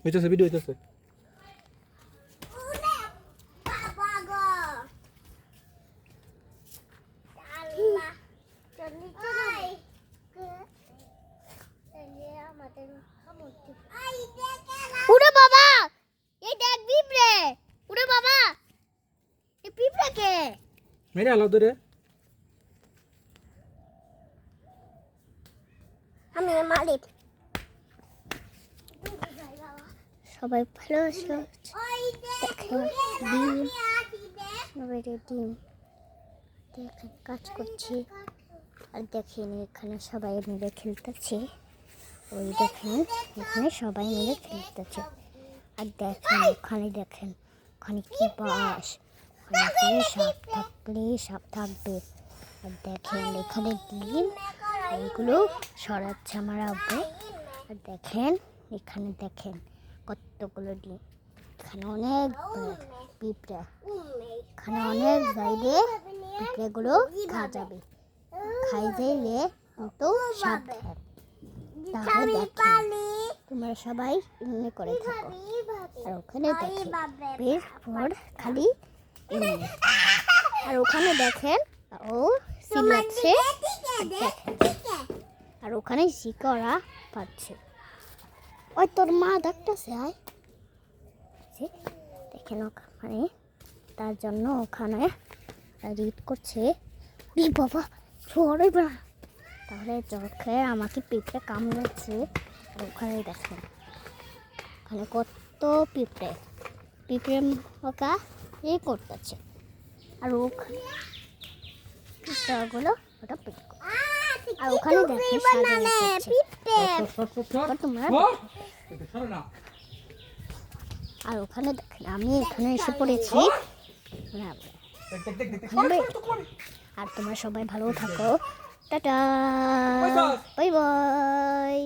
হইতেছে ভিডিও হইতেছে। উড়ে বাবা, এই দেখ পিঁপড়ে। উড়ে বাবা, এই পিঁপড়ে কে? মেরে আলো ধরে আমি মালিক। সবাই ভালো আছো? দেখেন ডিম, সবাই ডিম দেখেন কাজ করছি। আর দেখেন এখানে সবাই মিলে খেলতেছে। ওই দেখেন এখানে সবাই মিলে খেলতেছে। আর দেখেন ওখানে দেখেন ওখানে কি বাস, ওখানে সাপ থাকলে সাপ থাকবে। আর দেখেন এখানে ডিম, এইগুলো সরাচ্ছে আমার আব্বু। আর দেখেন এখানে দেখেন কতগুলো ডিম। এখানে অনেক পিঁপড়া, এখানে অনেক যাইলে পিঁপড়েগুলো খা যাবে, খাই যাইলে কিন্তু সাবধান। তাহলে দেখেন তোমরা সবাই এমনি করে থাকো। আর ওখানে দেখেন বেশ ভোর খালি এমনি। আর ওখানে দেখেন ও সিলাচ্ছে, আর ওখানে শিকড়া পাচ্ছে। ওই তোর মা ডাকতেছে, আয় দেখেন ওখানে, তার জন্য ওখানে রিড করছে। বাবা ছোড়ে না, তাহলে চোখে আমাকে পিঁপড়ে কামড়াচ্ছে। আর ওখানে দেখেন ওখানে কত পিঁপড়ে পিঁপড়ে ওকা করতেছে। আর ওখানে পিঁপড়াগুলো ওটা পেট করে। আর ওখানে দেখেন তোমরা, আর ওখানে দেখেন আমি এখানে এসে পড়েছি। আর তোমরা সবাই ভালো থাকো, টাটা, বাই বাই।